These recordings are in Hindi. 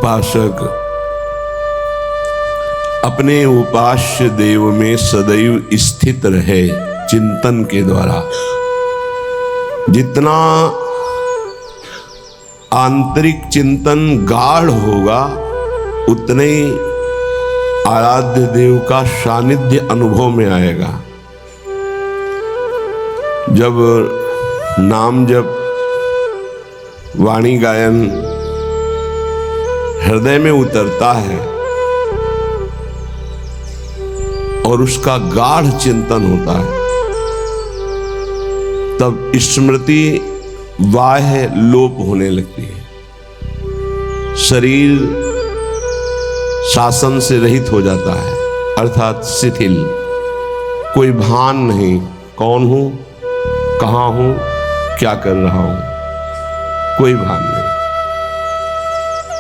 उपासक अपने उपास्य देव में सदैव स्थित रहे चिंतन के द्वारा। जितना आंतरिक चिंतन गाढ़ होगा उतने ही आराध्य देव का सानिध्य अनुभव में आएगा। जब नाम जप वाणी गायन हृदय में उतरता है और उसका गाढ़ चिंतन होता है, तब स्मृति बाह्य लोप होने लगती है। शरीर शासन से रहित हो जाता है, अर्थात शिथिल। कोई भान नहीं, कौन हूं, कहां हूं, क्या कर रहा हूं, कोई भान नहीं।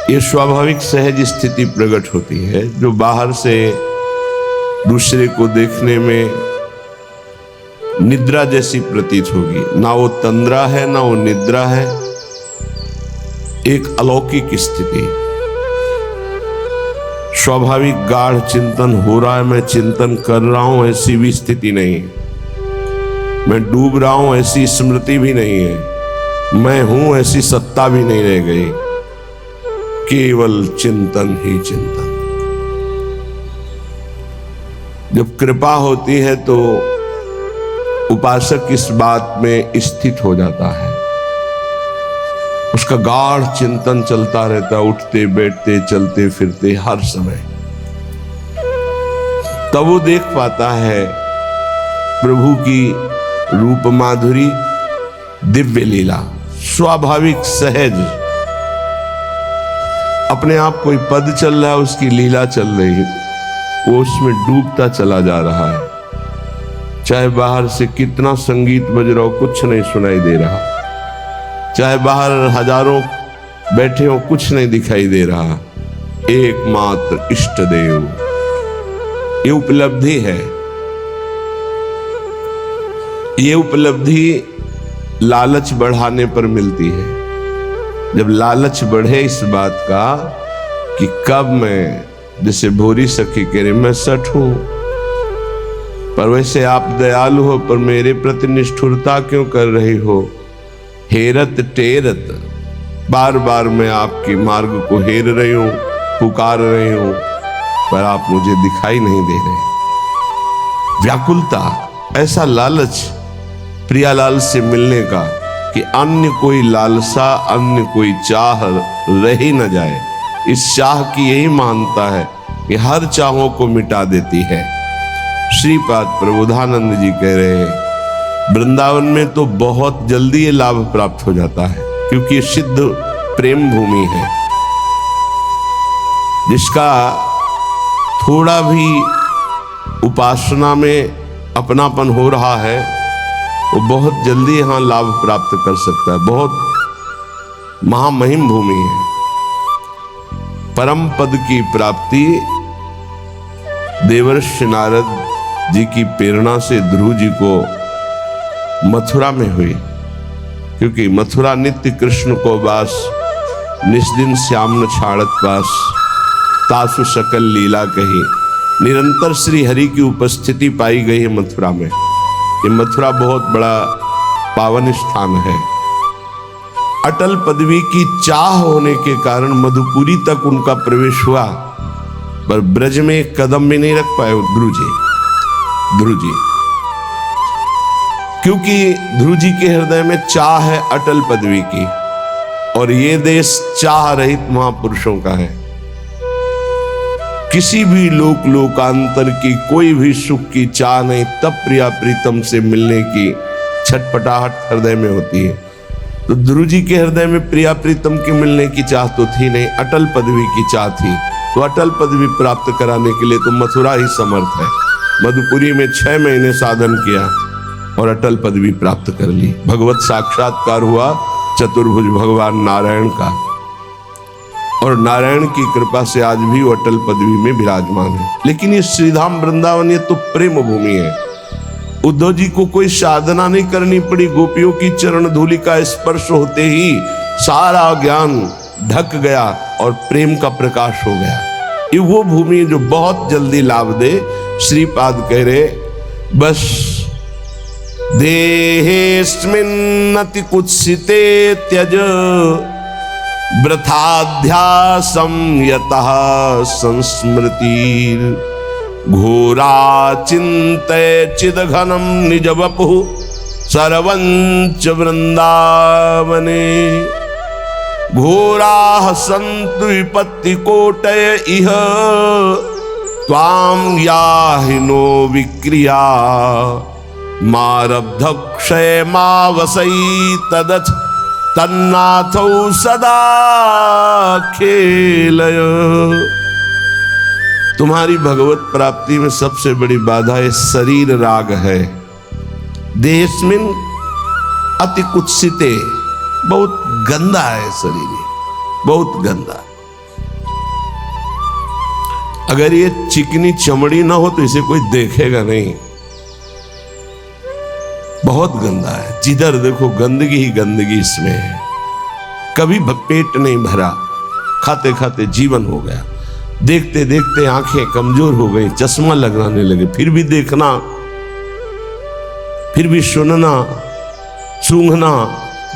ये स्वाभाविक सहज स्थिति प्रकट होती है जो बाहर से दूसरे को देखने में निद्रा जैसी प्रतीत होगी। ना वो तंद्रा है ना वो निद्रा है, एक अलौकिक स्थिति। स्वाभाविक गाढ़ चिंतन हो रहा है, मैं चिंतन कर रहा हूं, ऐसी भी स्थिति नहीं। मैं डूब रहा हूं, ऐसी स्मृति भी नहीं है। मैं हूं, ऐसी सत्ता भी नहीं रह गई। केवल चिंतन ही चिंतन। जब कृपा होती है तो उपासक इस बात में स्थित हो जाता है, उसका गाढ़ चिंतन चलता रहता, उठते बैठते चलते फिरते हर समय। तब वो देख पाता है प्रभु की रूप माधुरी, दिव्य लीला। स्वाभाविक सहज अपने आप कोई पद चल रहा है, उसकी लीला चल रही है, वो उसमें डूबता चला जा रहा है। चाहे बाहर से कितना संगीत बज रहा हो, कुछ नहीं सुनाई दे रहा। चाहे बाहर हजारों बैठे हो, कुछ नहीं दिखाई दे रहा। एकमात्र इष्ट देव, ये उपलब्धि है। ये उपलब्धि लालच बढ़ाने पर मिलती है। जब लालच बढ़े इस बात का कि कब मैं, जैसे भोरी सखी कह रहे, मैं सठ हूं, पर वैसे आप दयालु हो, पर मेरे प्रति निष्ठुरता क्यों कर रही हो? हेरत टेरत, बार बार मैं आपके मार्ग को हेर रही हूं, पुकार रही हूं, पर आप मुझे दिखाई नहीं दे रहे। व्याकुलता, ऐसा लालच प्रियालाल से मिलने का कि अन्य कोई लालसा, अन्य कोई चाह रह ही न जाए। इस चाह की यही मानता है कि हर चाहों को मिटा देती है। श्रीपाद प्रबोधानंद जी कह रहे हैं, वृंदावन में तो बहुत जल्दी ये लाभ प्राप्त हो जाता है, क्योंकि ये सिद्ध प्रेम भूमि है। जिसका थोड़ा भी उपासना में अपनापन हो रहा है, वो बहुत जल्दी यहां लाभ प्राप्त कर सकता है। बहुत महामहिम भूमि है। परम पद की प्राप्ति देवर्षि नारद जी की प्रेरणा से ध्रुव जी को मथुरा में हुई, क्योंकि मथुरा नित्य कृष्ण को वास, निस्दिन श्याम न छाड़त पास, तासु सकल लीला कही। निरंतर श्री हरि की उपस्थिति पाई गई है मथुरा में। ये मथुरा बहुत बड़ा पावन स्थान है। अटल पदवी की चाह होने के कारण मधुपुरी तक उनका प्रवेश हुआ, पर ब्रज में एक कदम भी नहीं रख पाए ध्रुव जी, क्योंकि ध्रुव जी के हृदय में चाह है अटल पदवी की, और ये देश चाह रहित महापुरुषों का है। किसी भी लोकांतर की कोई भी सुख की चाह नहीं, तब प्रिया प्रीतम से मिलने की छटपटाहट हृदय में होती है। तो ध्रुव जी के हृदय में प्रिया प्रीतम की मिलने की चाह तो थी नहीं, अटल पदवी की चाह थी। तो अटल पदवी प्राप्त कराने के लिए तो मथुरा ही समर्थ है। मधुपुरी में 6 महीने साधन किया और अटल पदवी प्राप्त कर ली। भगवत साक्षात्कार हुआ चतुर्भुज भगवान नारायण का, और नारायण की कृपा से आज भी वो अटल पदवी में विराजमान है। लेकिन ये श्रीधाम वृंदावन, ये तो प्रेम भूमि है। उद्धव जी को कोई साधना नहीं करनी पड़ी, गोपियों की चरण धूलि का स्पर्श होते ही सारा ज्ञान ढक गया और प्रेम का प्रकाश हो गया। ये वो भूमि जो बहुत जल्दी लाभ दे। श्रीपाद कह रहे बस देहेस्मिन्नति कुत्सिते त्यज वृथाध्यासं यतः संस्मृति घोरा चिन्तय चिदघनं निज वपुः सर्वंच वृंदावने घोराः सन्तु विपत्तिकोटय इह त्वां याहि नो विक्रिया मारब्धक्षयमावसै तदथ तन्नाथौ सदा खेलय। तुम्हारी भगवत प्राप्ति में सबसे बड़ी बाधा ये शरीर राग है। देहस्मिन् अति कुत्सिते, बहुत गंदा है शरीर, बहुत गंदा। अगर ये चिकनी चमड़ी ना हो तो इसे कोई देखेगा नहीं, बहुत गंदा है। जिधर देखो गंदगी ही गंदगी इसमें है। कभी पेट नहीं भरा, खाते खाते जीवन हो गया, देखते देखते आंखें कमजोर हो गई, चश्मा लगाने लगे, फिर भी देखना, फिर भी सुनना, सूंघना,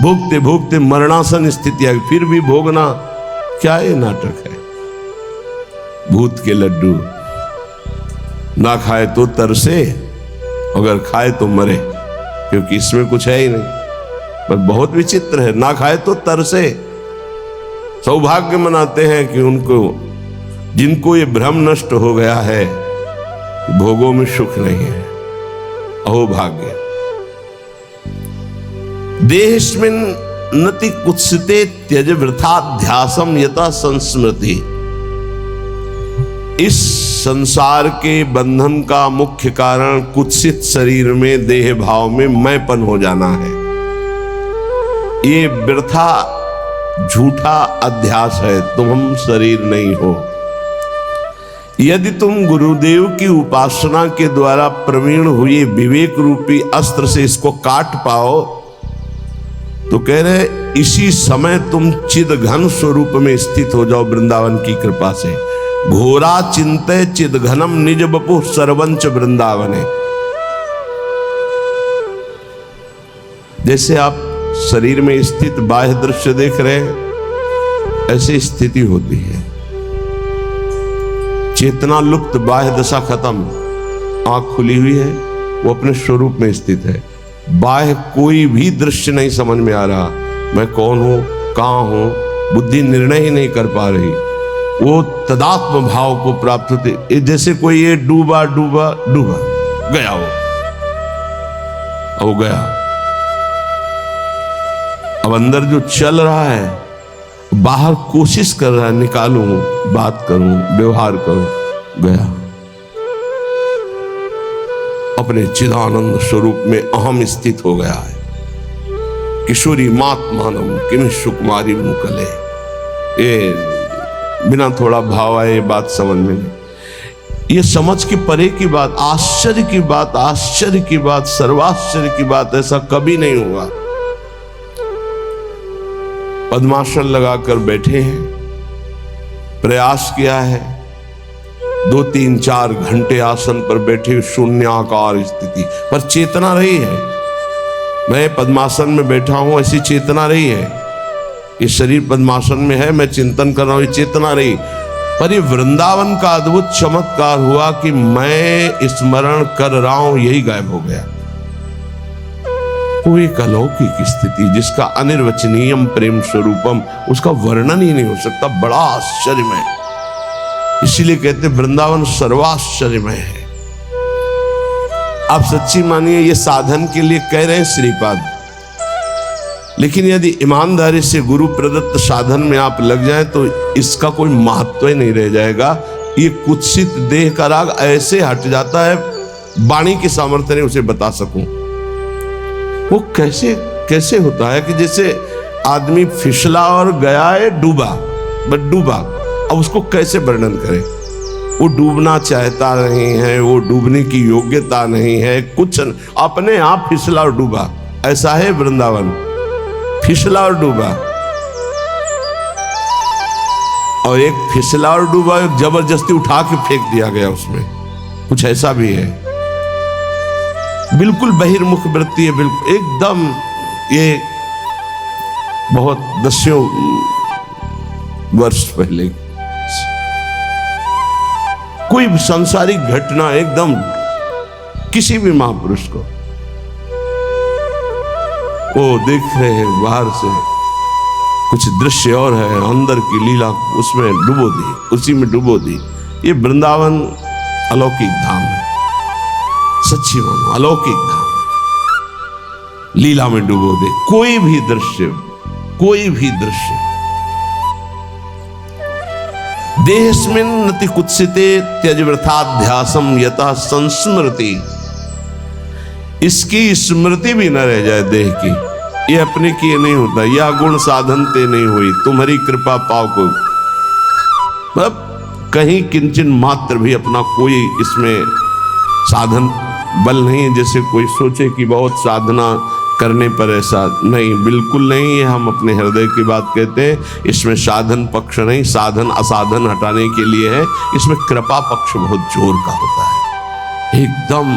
भोगते भोगते मरणासन स्थिति आई, फिर भी भोगना। क्या ये नाटक है? भूत के लड्डू, ना खाए तो तरसे, अगर खाए तो मरे, क्योंकि इसमें कुछ है ही नहीं। पर बहुत विचित्र है, ना खाए तो तरसे। सौभाग्य मनाते हैं कि उनको, जिनको ये भ्रम नष्ट हो गया है, भोगों में सुख नहीं है। अहो भाग्य। देहस्मिन् नति कुत्सिते त्यज वृथाध्यासम यथा संस्मृति। इस संसार के बंधन का मुख्य कारण कुत्सित शरीर में, देह भाव में मैंपन हो जाना है। ये वृथा झूठा अध्यास है, तुम शरीर नहीं हो। यदि तुम गुरुदेव की उपासना के द्वारा प्रवीण हुए विवेक रूपी अस्त्र से इसको काट पाओ तो कह रहे इसी समय तुम चिद घन स्वरूप में स्थित हो जाओ वृंदावन की कृपा से। घोरा चिंतय चिद घनम निज बपु सर्वंच वृंदावने। जैसे आप शरीर में स्थित बाह्य दृश्य देख रहे हैं, ऐसी स्थिति होती है। चेतना लुप्त, बाह्य दशा खत्म, आंख खुली हुई है, वो अपने स्वरूप में स्थित है। बाह्य कोई भी दृश्य नहीं समझ में आ रहा, मैं कौन हूं, कहां हूं, बुद्धि निर्णय ही नहीं कर पा रही। वो तदात्म भाव को प्राप्त होते, जैसे कोई ये डूबा डूबा डूबा गया, वो गया। अब अंदर जो चल रहा है, बाहर कोशिश कर रहा है, निकालूं, बात करूं, व्यवहार करूं, गया। अपने चिदानंद स्वरूप में अहम स्थित हो गया है। किशोरी मात्मानम किम सुकुमारी मुकले। ये बिना थोड़ा भाव आए ये बात समझ में नहीं। ये समझ के परे की बात, आश्चर्य की बात, आश्चर्य की बात, सर्वाश्चर्य की बात, ऐसा कभी नहीं हुआ। पद्मासन लगाकर बैठे हैं, प्रयास किया है, 2-3-4 घंटे आसन पर बैठे शून्याकार स्थिति पर चेतना रही है। मैं पद्मासन में बैठा हूं, ऐसी चेतना रही है। ये शरीर पद्मासन में है, मैं चिंतन कर रहा हूं, ये चेतना रही। पर ये वृंदावन का अद्भुत चमत्कार हुआ कि मैं स्मरण कर रहा हूं, यही गायब हो गया। वो एक अलौकिक स्थिति जिसका अनिर्वचनीयम प्रेम स्वरूपम, उसका वर्णन ही नहीं हो सकता, बड़ा आश्चर्यमय। इसीलिए कहते वृंदावन सर्वाश्चर्यमय है। आप सच्ची मानिए, ये साधन के लिए कह रहे हैं श्रीपाद, लेकिन यदि ईमानदारी से गुरु प्रदत्त साधन में आप लग जाएं तो इसका कोई महत्व ही नहीं रह जाएगा। ये कुत्सित देह का राग ऐसे हट जाता है, वाणी की सामर्थ्य नहीं उसे बता सकूं। वो कैसे कैसे होता है कि जैसे आदमी फिसला और गया है, डूबा, बट डूबा, अब उसको कैसे वर्णन करें? वो डूबना चाहता नहीं है, वो डूबने की योग्यता नहीं है, कुछ अपने आप फिसला और डूबा। ऐसा है वृंदावन, फिसला और डूबा। और एक फिसला और डूबा, एक जबरदस्ती उठा के फेंक दिया गया उसमें, कुछ ऐसा भी है। बिल्कुल बहिर्मुख वृत्ति है, बिल्कुल एकदम। ये बहुत दसियों वर्ष पहले कोई सांसारिक घटना, एकदम किसी भी महापुरुष को वो देख रहे हैं बाहर से, कुछ दृश्य और है, अंदर की लीला उसमें डुबो दी, उसी में डुबो दी। ये वृंदावन अलौकिक धाम है, सच्ची मानो अलौकिक धाम। लीला में डुबो दे कोई भी दृश्य, कोई भी दृश्य। देहस्मिन नति कुत्सिते त्यज वृथाध्यासम यतः संस्मृति। इसकी स्मृति भी न रह जाए देह की, ये अपने किए नहीं होता। यह गुण साधन ते नहीं हुई, तुम्हारी कृपा पाव को। मतलब कहीं किंचन मात्र भी अपना कोई इसमें साधन बल नहीं है। जैसे कोई सोचे कि बहुत साधना करने पर ऐसा नहीं, बिल्कुल नहीं है। हम अपने हृदय की बात कहते हैं। इसमें साधन पक्ष नहीं, साधन असाधन हटाने के लिए है। इसमें कृपा पक्ष बहुत जोर का होता है, एकदम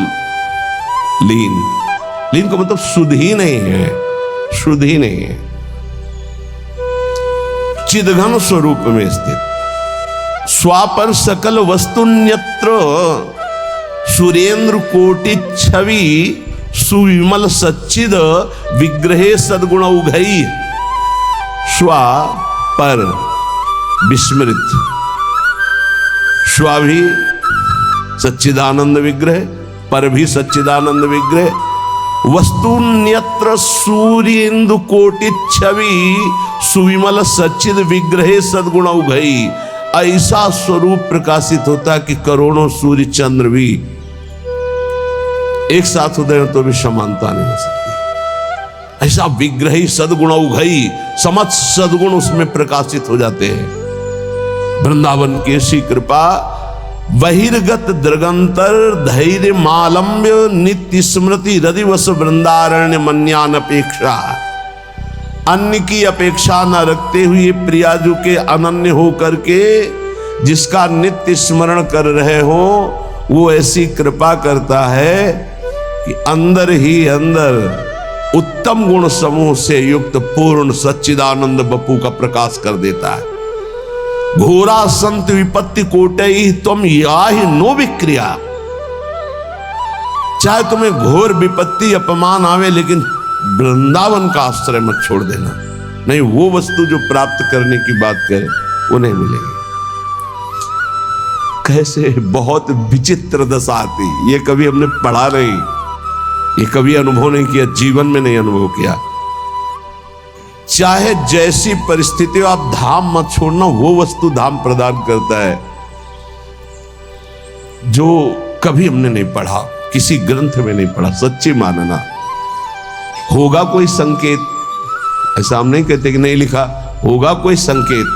लीन। लीन का मतलब शुद्ध ही नहीं है, शुद्ध ही नहीं है, चिदघन स्वरूप में स्थित। स्वापर सकल वस्तुन्यत्र सुरेंद्र कोटि छवि सुविमल सच्चिद विग्रहे सद्गुण उघई। स्वा पर विस्मृत, स्वा भी सच्चिदानंद विग्रह, पर भी सच्चिदानंद विग्रह। वस्तुन्यत्र सूर्येन्दु कोटि छवि सुविमल सच्चिद विग्रहे सद्गुण उघई। ऐसा स्वरूप प्रकाशित होता कि करोड़ों सूर्य चंद्र भी एक साथ उदय हो तो भी समानता नहीं हो सकती। ऐसा विग्रही सद्गुण उघई, समस्त सद्गुण उसमें प्रकाशित हो जाते हैं। वृंदावन की ऐसी कृपा। बहिर्गत दृगंतर धैर्य मालम्य नित्य स्मृति रदिवस वृंदारण्य मन्यान अपेक्षा। अन्य की अपेक्षा न रखते हुए प्रियाजू के अनन्य हो करके जिसका नित्य स्मरण कर रहे हो, वो ऐसी कृपा करता है कि अंदर ही अंदर उत्तम गुण समूह से युक्त पूर्ण सच्चिदानंद बपू का प्रकाश कर देता है। घोरा संत विपत्ति कोटई तुम याहि नो विक्रिया। चाहे तुम्हें घोर विपत्ति अपमान आवे, लेकिन वृंदावन का आश्रय मत छोड़ देना, नहीं वो वस्तु जो प्राप्त करने की बात करे वो नहीं मिलेगी। कैसे बहुत विचित्र दशा आती, ये कभी हमने पढ़ा नहीं, ये कभी अनुभव नहीं किया, जीवन में नहीं अनुभव किया। चाहे जैसी परिस्थिति हो, आप धाम मत छोड़ना, वो वस्तु धाम प्रदान करता है जो कभी हमने नहीं पढ़ा, किसी ग्रंथ में नहीं पढ़ा। सच्ची मानना होगा कोई संकेत, ऐसा हम नहीं कहते कि नहीं लिखा, होगा कोई संकेत,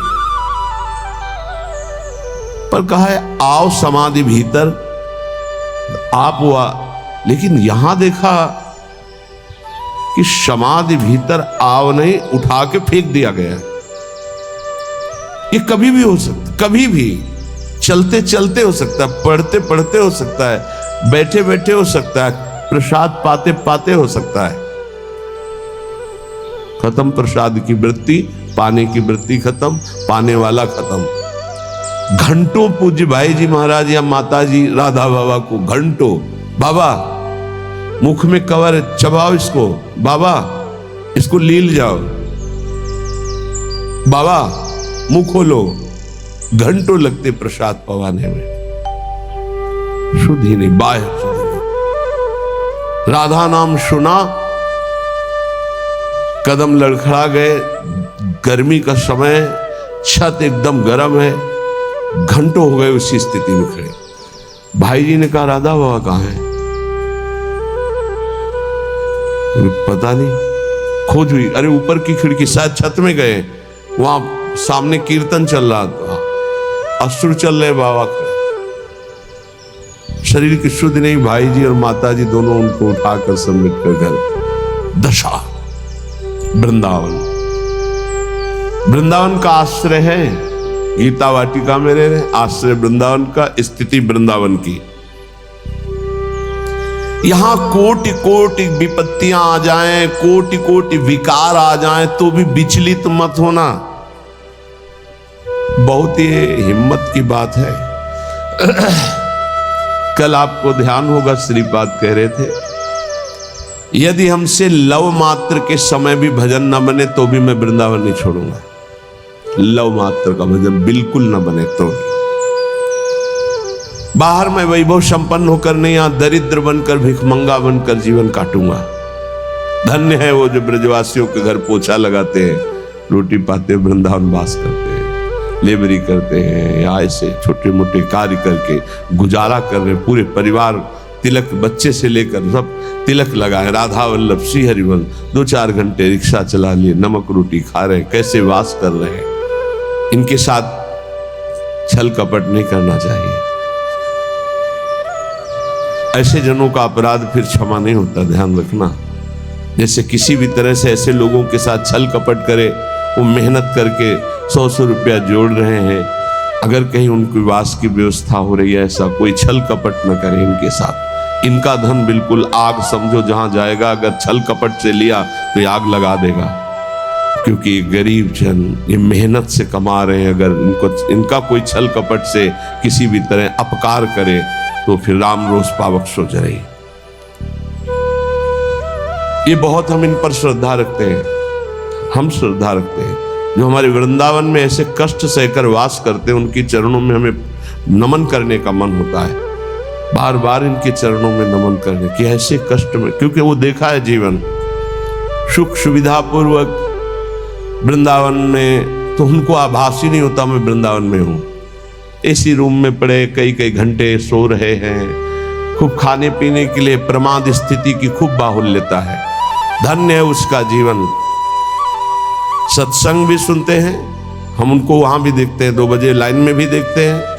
पर कहा है आओ समाधि भीतर, आप हुआ। लेकिन यहां देखा कि समाधि भीतर आओ नहीं, उठा के फेंक दिया गया। ये कभी भी हो सकता, कभी भी चलते चलते हो सकता है, पढ़ते पढ़ते हो सकता है, बैठे बैठे हो सकता है, प्रसाद पाते पाते हो सकता है। खत्म प्रसाद की वृत्ति, पाने की वृत्ति खत्म, पाने वाला खत्म। घंटों पूज्य भाई जी महाराज या माता जी राधा बाबा को घंटों, बाबा मुख में कवर चबाओ इसको, बाबा इसको लील जाओ, बाबा मुंह खोलो, घंटों लगते प्रसाद पवाने में। शुद्ध ही नहीं, बाह्य शुद्ध नहीं। राधा नाम सुना, कदम लड़खड़ा गए, गर्मी का समय, छत एकदम गर्म है, घंटों हो गए उसी स्थिति में खड़े। भाई जी ने कहा राधा बाबा कहां है? पता नहीं, खोज हुई, अरे ऊपर की खिड़की, शायद छत में गए, वहां सामने कीर्तन चल रहा था, अश्रु चल रहे बाबा खड़े। शरीर की शुद्ध नहीं, भाई जी और माता जी दोनों उनको उठाकर समेट कर घर। दशा वृंदावन, वृंदावन का आश्रय है गीता वाटिका में रह रहे, आश्रय वृंदावन का, स्थिति वृंदावन की। यहां कोटि कोटि विपत्तियां आ जाएं, कोटि कोटि विकार आ जाएं, तो भी विचलित मत होना। बहुत ही हिम्मत की बात है। कल आपको ध्यान होगा श्रीपाद कह रहे थे, यदि हमसे लव मात्र के समय भी भजन न बने तो भी मैं वृंदावन नहीं छोड़ूंगा। लव मात्र का भजन बिल्कुल न बने तो। बाहर में वैभव संपन्न होकर नहीं, यहां दरिद्र बनकर भिखमंगा बनकर जीवन काटूंगा। धन्य है वो जो ब्रजवासियों के घर पोछा लगाते हैं, रोटी पाते, वृंदावन वास करते हैं, लेबरी करते हैं, या ऐसे छोटे मोटे कार्य करके गुजारा कर रहे, पूरे परिवार तिलक, बच्चे से लेकर सब तिलक लगाए, राधा वल्लभ श्री हरिवंश, 2-4 घंटे रिक्शा चला लिए, नमक रोटी खा रहे, कैसे वास कर रहे हैं। इनके साथ छल कपट नहीं करना चाहिए। ऐसे जनों का अपराध फिर क्षमा नहीं होता, ध्यान रखना। जैसे किसी भी तरह से ऐसे लोगों के साथ छल कपट करे, वो मेहनत करके 100 रुपया जोड़ रहे हैं, अगर कहीं उनकी वास की व्यवस्था हो रही है, ऐसा कोई छल कपट न करे इनके साथ। इनका धन बिल्कुल आग समझो, जहां जाएगा अगर छल कपट से लिया तो ये आग लगा देगा, क्योंकि ये गरीब जन ये मेहनत से कमा रहे हैं। अगर इनका कोई छल कपट से किसी भी तरह अपकार करे तो फिर राम रोष पावक सो जरे। ये बहुत हम इन पर श्रद्धा रखते हैं, हम श्रद्धा रखते हैं। जो हमारे वृंदावन में ऐसे कष्ट सहकर वास करते हैं, उनके चरणों में हमें नमन करने का मन होता है, बार बार इनके चरणों में नमन करने की। ऐसे कष्ट में, क्योंकि वो देखा है जीवन सुख सुविधा पूर्वक वृंदावन में, तो उनको आभास ही नहीं होता मैं वृंदावन में हूं। एसी रूम में पड़े कई कई घंटे सो रहे हैं, खूब खाने पीने के लिए प्रमाद स्थिति की खूब बाहुल्यता है। धन्य है उसका जीवन। सत्संग भी सुनते हैं, हम उनको वहां भी देखते हैं, 2 बजे लाइन में भी देखते हैं।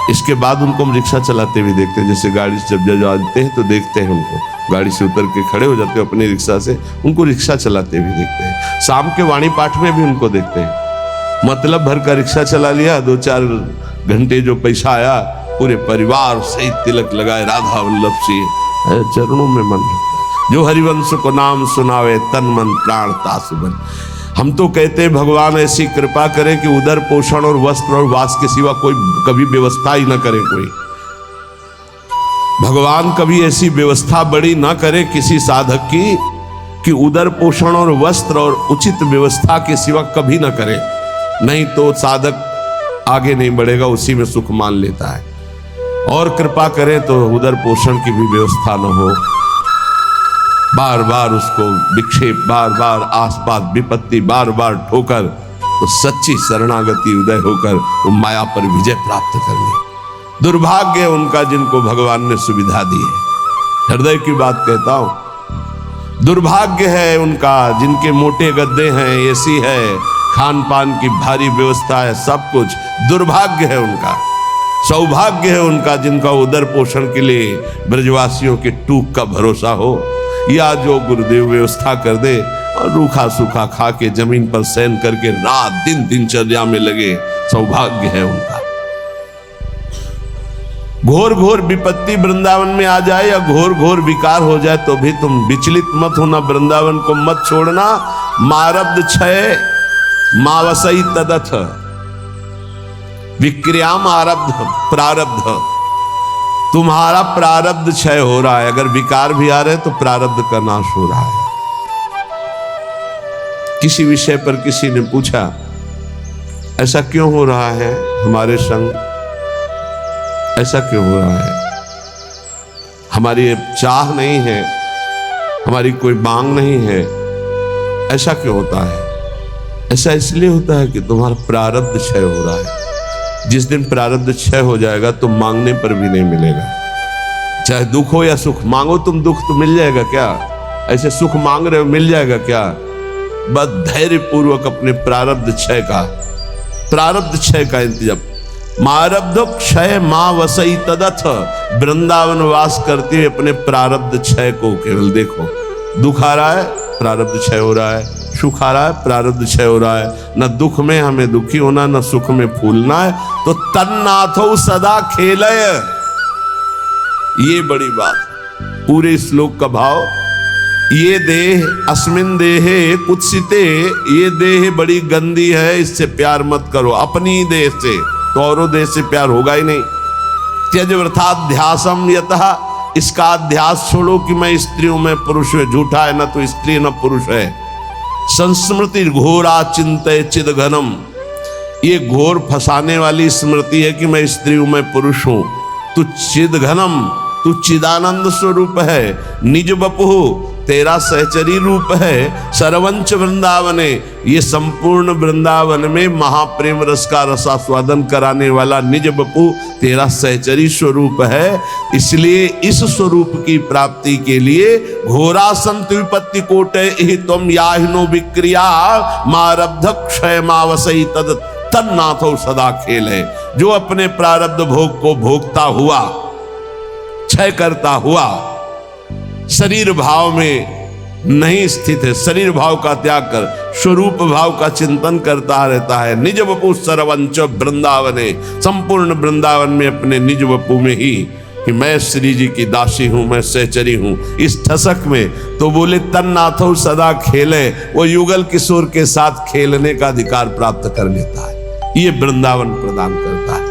इसके बाद उनको हम रिक्शा चलाते भी देखते हैं, जैसे गाड़ी से जब जाते हैं तो देखते हैं उनको, गाड़ी से उतर के खड़े हो जाते हैं अपनी रिक्शा से, उनको रिक्शा चलाते भी देखते हैं। शाम के वाणी पाठ में भी उनको देखते हैं। मतलब भर का रिक्शा चला लिया, 2-4 घंटे जो पैसा आया, पूरे परिवार सहित तिलक लगाए, राधा वल्लभ सिंह चरणों में मन लगता है। जो हरिवंश को नाम सुनावे, तन मन प्राण तासु बन। हम तो कहते हैं भगवान ऐसी कृपा करें कि उदर पोषण और वस्त्र और वास के सिवा कोई कभी व्यवस्था ही ना करे। कोई भगवान कभी ऐसी व्यवस्था बड़ी ना करे किसी साधक की कि उदर पोषण और वस्त्र और उचित व्यवस्था के सिवा कभी ना करे, नहीं तो साधक आगे नहीं बढ़ेगा, उसी में सुख मान लेता है। और कृपा करें तो उदर पोषण की भी व्यवस्था न हो, बार बार उसको विक्षेप, बार बार आसपास विपत्ति, बार बार ठोकर, तो सच्ची शरणागति उदय होकर वो माया पर विजय प्राप्त कर ली। दुर्भाग्य है उनका जिनको भगवान ने सुविधा दी है। हृदय की बात कहता हूं, दुर्भाग्य है उनका जिनके मोटे गद्दे हैं, एसी है, खान पान की भारी व्यवस्था है, सब कुछ। दुर्भाग्य है उनका। सौभाग्य है उनका जिनका उदर पोषण के लिए ब्रजवासियों के टूक का भरोसा हो, या जो गुरुदेव व्यवस्था कर दे और रूखा सूखा खा के जमीन पर सैन करके रात दिन दिनचर्या में लगे। सौभाग्य है उनका। घोर घोर विपत्ति वृंदावन में आ जाए या घोर घोर विकार हो जाए तो भी तुम विचलित मत होना, वृंदावन को मत छोड़ना। मारब्ध क्षय मावसई तदथ विक्रियाम आरब्ध प्रारब्ध। तुम्हारा प्रारब्ध क्षय हो रहा है, अगर विकार भी आ रहे तो प्रारब्ध का नाश हो रहा है। किसी विषय पर किसी ने पूछा ऐसा क्यों हो रहा है हमारे संग, ऐसा क्यों हो रहा है? हमारी चाह नहीं है, हमारी कोई मांग नहीं है, ऐसा क्यों होता है? ऐसा इसलिए होता है कि तुम्हारा प्रारब्ध क्षय हो रहा है। जिस दिन प्रारब्ध क्षय हो जाएगा तो मांगने पर भी नहीं मिलेगा। चाहे दुख हो या सुख, मांगो तुम दुख तो मिल जाएगा क्या? ऐसे सुख मांग रहे हो मिल जाएगा क्या? बस धैर्य पूर्वक अपने प्रारब्ध क्षय का इंतजाम। मारब्ध क्षय मां वसई तदथ। वृंदावन वास करते हुए अपने प्रारब्ध क्षय को केवल देखो। दुख आ रहा है, प्रारब्ध क्षय हो रहा है। सुख आ रहा है, प्रारब्ध क्षय हो रहा है, न दुख में हमें दुखी होना, न सुख में फूलना है। तो तन्नाथो सदा खेलय, ये बड़ी बात। पूरे श्लोक का भाव, ये देह अस्मिन देहे कुत्सिते, ये देह बड़ी गंदी है, इससे प्यार मत करो। अपनी देह से, तो औरों देह से प्यार होगा ही नहीं। त्यज वृथाध्यासम यतः, इसका अध्यास छोड़ो कि मैं स्त्री हूं, मैं पुरुष हूं। झूठा है, न तो स्त्री न पुरुष है। संस्मृति घोरा चिंतय चिदघनम, ये घोर फंसाने वाली स्मृति है कि मैं स्त्री हूं, मैं पुरुष हूं। तू चिदघनम, तू चिदानंद स्वरूप है। निज बपु, तेरा सहचरी रूप है। सरवंच वृंदावने, ये संपूर्ण वृंदावन में महाप्रेम रस का रसास्वादन कराने वाला निज बपु तेरा सहचरी स्वरूप है। इसलिए इस स्वरूप की प्राप्ति के लिए घोरा संत विपत्ति कोटे ही तुम याहिनो विक्रिया मारब्ध क्षय मावसई तद तन्नाथो सदा खेल है। जो अपने प्रारब्ध भोग को भोगता हुआ, क्षय करता हुआ, शरीर भाव में नहीं स्थित है, शरीर भाव का त्याग कर स्वरूप भाव का चिंतन करता रहता है। निज वपु सरवंच वृंदावने, संपूर्ण वृंदावन में अपने निज वपु में ही कि मैं श्री जी की दासी हूं, मैं सहचरी हूं, इस ठसक में। तो बोले तन्नाथो सदा खेले, वो युगल किशोर के साथ खेलने का अधिकार प्राप्त कर लेता है। ये वृंदावन प्रदान करता है।